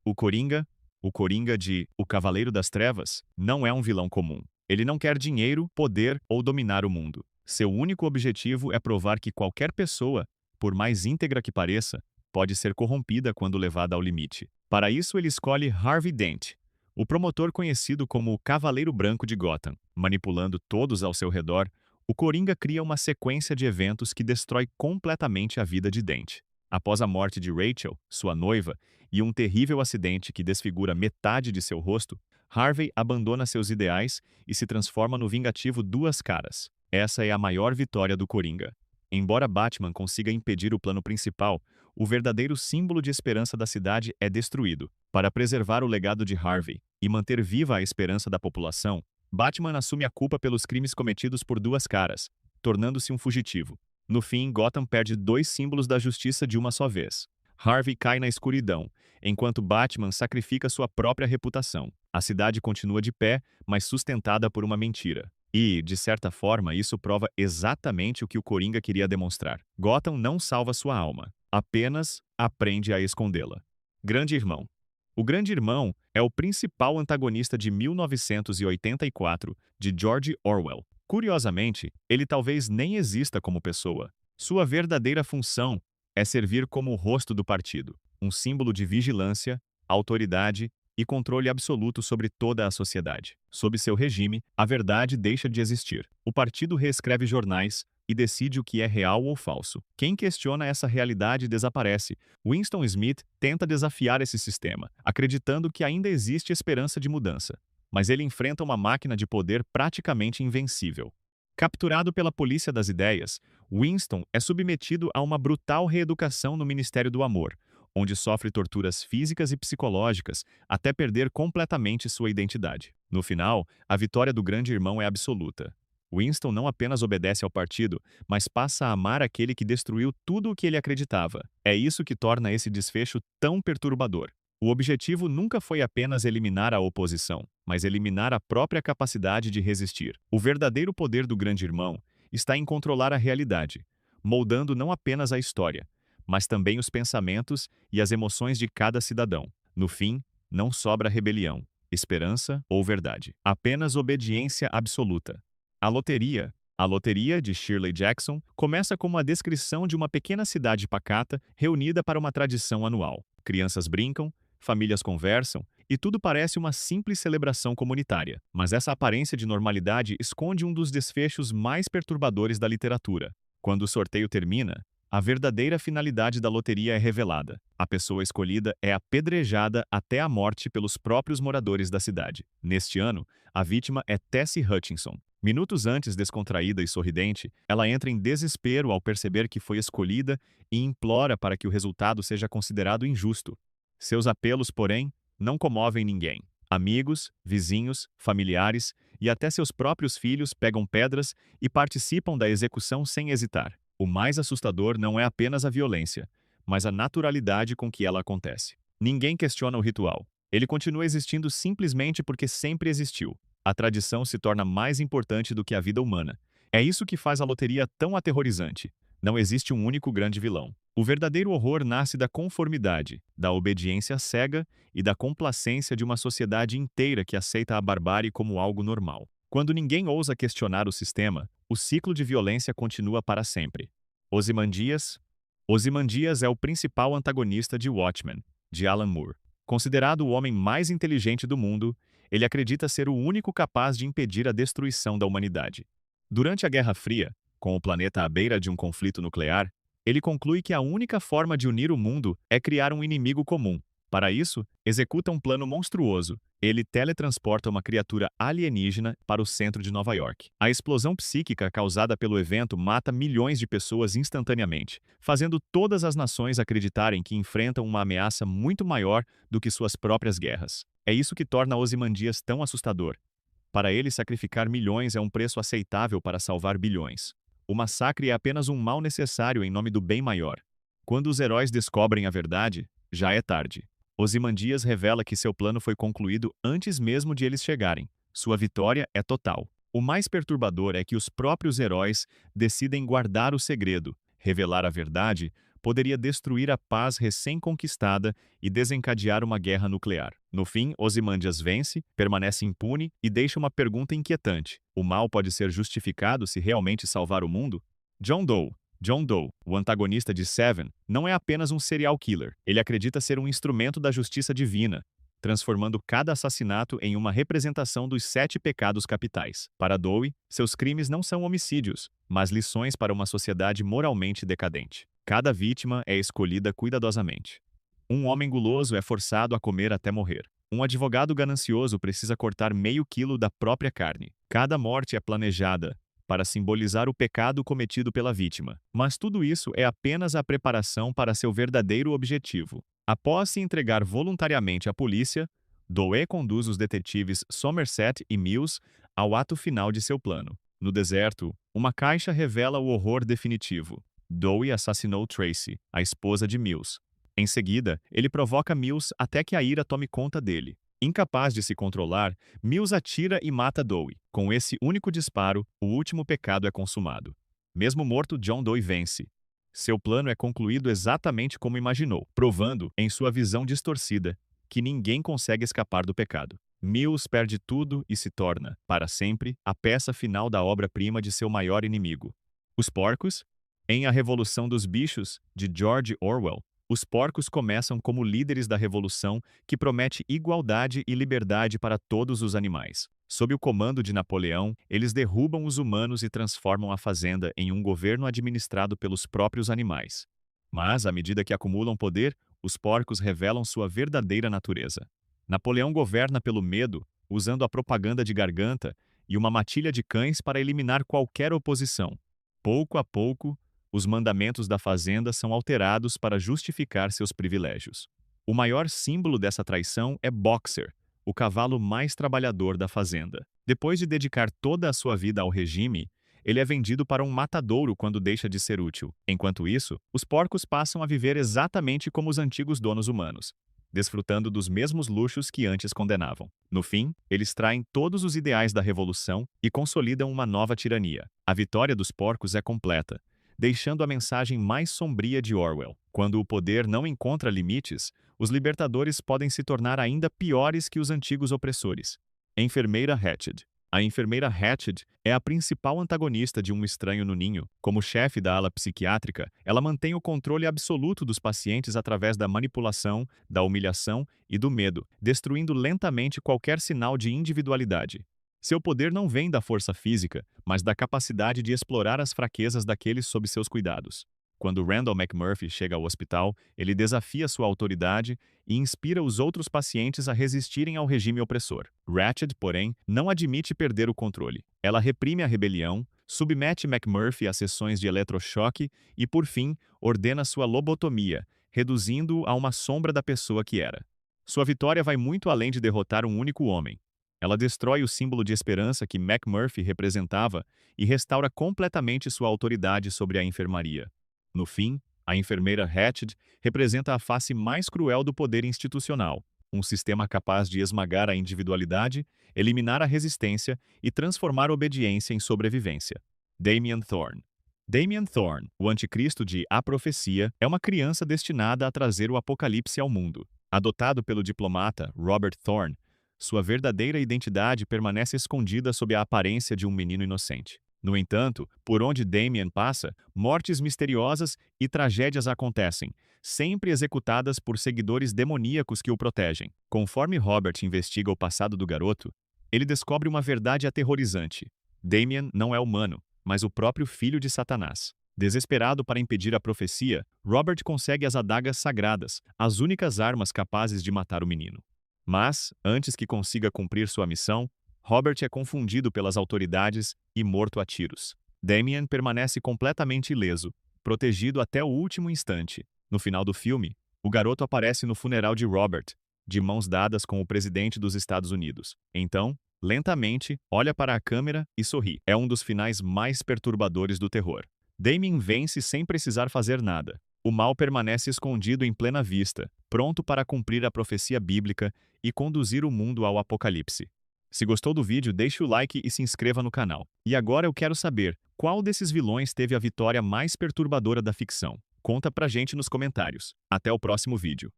O Coringa de O Cavaleiro das Trevas, não é um vilão comum. Ele não quer dinheiro, poder ou dominar o mundo. Seu único objetivo é provar que qualquer pessoa, por mais íntegra que pareça, pode ser corrompida quando levada ao limite. Para isso, ele escolhe Harvey Dent, o promotor conhecido como o Cavaleiro Branco de Gotham. Manipulando todos ao seu redor, o Coringa cria uma sequência de eventos que destrói completamente a vida de Dent. Após a morte de Rachel, sua noiva, e um terrível acidente que desfigura metade de seu rosto, Harvey abandona seus ideais e se transforma no vingativo Duas Caras. Essa é a maior vitória do Coringa. Embora Batman consiga impedir o plano principal, o verdadeiro símbolo de esperança da cidade é destruído. Para preservar o legado de Harvey e manter viva a esperança da população, Batman assume a culpa pelos crimes cometidos por Duas Caras, tornando-se um fugitivo. No fim, Gotham perde dois símbolos da justiça de uma só vez. Harvey cai na escuridão, enquanto Batman sacrifica sua própria reputação. A cidade continua de pé, mas sustentada por uma mentira. E, de certa forma, isso prova exatamente o que o Coringa queria demonstrar. Gotham não salva sua alma, apenas aprende a escondê-la. Grande Irmão. O Grande Irmão é o principal antagonista de 1984 de George Orwell. Curiosamente, ele talvez nem exista como pessoa. Sua verdadeira função é servir como o rosto do partido, um símbolo de vigilância, autoridade e controle absoluto sobre toda a sociedade. Sob seu regime, a verdade deixa de existir. O partido reescreve jornais e decide o que é real ou falso. Quem questiona essa realidade desaparece. Winston Smith tenta desafiar esse sistema, acreditando que ainda existe esperança de mudança. Mas ele enfrenta uma máquina de poder praticamente invencível. Capturado pela polícia das ideias, Winston é submetido a uma brutal reeducação no Ministério do Amor, onde sofre torturas físicas e psicológicas até perder completamente sua identidade. No final, a vitória do Grande Irmão é absoluta. Winston não apenas obedece ao partido, mas passa a amar aquele que destruiu tudo o que ele acreditava. É isso que torna esse desfecho tão perturbador. O objetivo nunca foi apenas eliminar a oposição, mas eliminar a própria capacidade de resistir. O verdadeiro poder do Grande Irmão está em controlar a realidade, moldando não apenas a história, mas também os pensamentos e as emoções de cada cidadão. No fim, não sobra rebelião, esperança ou verdade, apenas obediência absoluta. A loteria de Shirley Jackson começa como a descrição de uma pequena cidade pacata reunida para uma tradição anual. Crianças brincam, famílias conversam e tudo parece uma simples celebração comunitária. Mas essa aparência de normalidade esconde um dos desfechos mais perturbadores da literatura. Quando o sorteio termina, a verdadeira finalidade da loteria é revelada. A pessoa escolhida é apedrejada até a morte pelos próprios moradores da cidade. Neste ano, a vítima é Tessie Hutchinson. Minutos antes descontraída e sorridente, ela entra em desespero ao perceber que foi escolhida e implora para que o resultado seja considerado injusto. Seus apelos, porém, não comovem ninguém. Amigos, vizinhos, familiares e até seus próprios filhos pegam pedras e participam da execução sem hesitar. O mais assustador não é apenas a violência, mas a naturalidade com que ela acontece. Ninguém questiona o ritual. Ele continua existindo simplesmente porque sempre existiu. A tradição se torna mais importante do que a vida humana. É isso que faz a loteria tão aterrorizante. Não existe um único grande vilão. O verdadeiro horror nasce da conformidade, da obediência cega e da complacência de uma sociedade inteira que aceita a barbárie como algo normal. Quando ninguém ousa questionar o sistema, o ciclo de violência continua para sempre. Ozymandias. Ozymandias é o principal antagonista de Watchmen, de Alan Moore. Considerado o homem mais inteligente do mundo, ele acredita ser o único capaz de impedir a destruição da humanidade. Durante a Guerra Fria, com o planeta à beira de um conflito nuclear, ele conclui que a única forma de unir o mundo é criar um inimigo comum. Para isso, executa um plano monstruoso. Ele teletransporta uma criatura alienígena para o centro de Nova York. A explosão psíquica causada pelo evento mata milhões de pessoas instantaneamente, fazendo todas as nações acreditarem que enfrentam uma ameaça muito maior do que suas próprias guerras. É isso que torna Ozymandias tão assustador. Para ele, sacrificar milhões é um preço aceitável para salvar bilhões. O massacre é apenas um mal necessário em nome do bem maior. Quando os heróis descobrem a verdade, já é tarde. Ozymandias revela que seu plano foi concluído antes mesmo de eles chegarem. Sua vitória é total. O mais perturbador é que os próprios heróis decidem guardar o segredo, revelar a verdade, poderia destruir a paz recém-conquistada e desencadear uma guerra nuclear. No fim, Ozymandias vence, permanece impune e deixa uma pergunta inquietante: o mal pode ser justificado se realmente salvar o mundo? John Doe. John Doe, o antagonista de Seven, não é apenas um serial killer. Ele acredita ser um instrumento da justiça divina, transformando cada assassinato em uma representação dos 7 pecados capitais. Para Doe, seus crimes não são homicídios, mas lições para uma sociedade moralmente decadente. Cada vítima é escolhida cuidadosamente. Um homem guloso é forçado a comer até morrer. Um advogado ganancioso precisa cortar meio quilo da própria carne. Cada morte é planejada para simbolizar o pecado cometido pela vítima. Mas tudo isso é apenas a preparação para seu verdadeiro objetivo. Após se entregar voluntariamente à polícia, Doe conduz os detetives Somerset e Mills ao ato final de seu plano. No deserto, uma caixa revela o horror definitivo. Doe assassinou Tracy, a esposa de Mills. Em seguida, ele provoca Mills até que a ira tome conta dele. Incapaz de se controlar, Mills atira e mata Doe. Com esse único disparo, o último pecado é consumado. Mesmo morto, John Doe vence. Seu plano é concluído exatamente como imaginou, provando, em sua visão distorcida, que ninguém consegue escapar do pecado. Mills perde tudo e se torna, para sempre, a peça final da obra-prima de seu maior inimigo. Os porcos? Em A Revolução dos Bichos, de George Orwell, os porcos começam como líderes da revolução que promete igualdade e liberdade para todos os animais. Sob o comando de Napoleão, eles derrubam os humanos e transformam a fazenda em um governo administrado pelos próprios animais. Mas, à medida que acumulam poder, os porcos revelam sua verdadeira natureza. Napoleão governa pelo medo, usando a propaganda de garganta e uma matilha de cães para eliminar qualquer oposição. Pouco a pouco, os mandamentos da fazenda são alterados para justificar seus privilégios. O maior símbolo dessa traição é Boxer, o cavalo mais trabalhador da fazenda. Depois de dedicar toda a sua vida ao regime, ele é vendido para um matadouro quando deixa de ser útil. Enquanto isso, os porcos passam a viver exatamente como os antigos donos humanos, desfrutando dos mesmos luxos que antes condenavam. No fim, eles traem todos os ideais da revolução e consolidam uma nova tirania. A vitória dos porcos é completa, deixando a mensagem mais sombria de Orwell. Quando o poder não encontra limites, os libertadores podem se tornar ainda piores que os antigos opressores. Enfermeira Hatched. A enfermeira Hatched é a principal antagonista de Um Estranho no Ninho. Como chefe da ala psiquiátrica, ela mantém o controle absoluto dos pacientes através da manipulação, da humilhação e do medo, destruindo lentamente qualquer sinal de individualidade. Seu poder não vem da força física, mas da capacidade de explorar as fraquezas daqueles sob seus cuidados. Quando Randall McMurphy chega ao hospital, ele desafia sua autoridade e inspira os outros pacientes a resistirem ao regime opressor. Ratched, porém, não admite perder o controle. Ela reprime a rebelião, submete McMurphy a sessões de eletrochoque e, por fim, ordena sua lobotomia, reduzindo-o a uma sombra da pessoa que era. Sua vitória vai muito além de derrotar um único homem. Ela destrói o símbolo de esperança que McMurphy representava e restaura completamente sua autoridade sobre a enfermaria. No fim, a enfermeira Hatched representa a face mais cruel do poder institucional, um sistema capaz de esmagar a individualidade, eliminar a resistência e transformar a obediência em sobrevivência. Damien Thorne. Damien Thorne, o anticristo de A Profecia, é uma criança destinada a trazer o apocalipse ao mundo. Adotado pelo diplomata Robert Thorne, sua verdadeira identidade permanece escondida sob a aparência de um menino inocente. No entanto, por onde Damien passa, mortes misteriosas e tragédias acontecem, sempre executadas por seguidores demoníacos que o protegem. Conforme Robert investiga o passado do garoto, ele descobre uma verdade aterrorizante. Damien não é humano, mas o próprio filho de Satanás. Desesperado para impedir a profecia, Robert consegue as adagas sagradas, as únicas armas capazes de matar o menino. Mas, antes que consiga cumprir sua missão, Robert é confundido pelas autoridades e morto a tiros. Damien permanece completamente ileso, protegido até o último instante. No final do filme, o garoto aparece no funeral de Robert, de mãos dadas com o presidente dos Estados Unidos. Então, lentamente, olha para a câmera e sorri. É um dos finais mais perturbadores do terror. Damien vence sem precisar fazer nada. O mal permanece escondido em plena vista, pronto para cumprir a profecia bíblica e conduzir o mundo ao apocalipse. Se gostou do vídeo, deixe o like e se inscreva no canal. E agora eu quero saber, qual desses vilões teve a vitória mais perturbadora da ficção? Conta pra gente nos comentários. Até o próximo vídeo.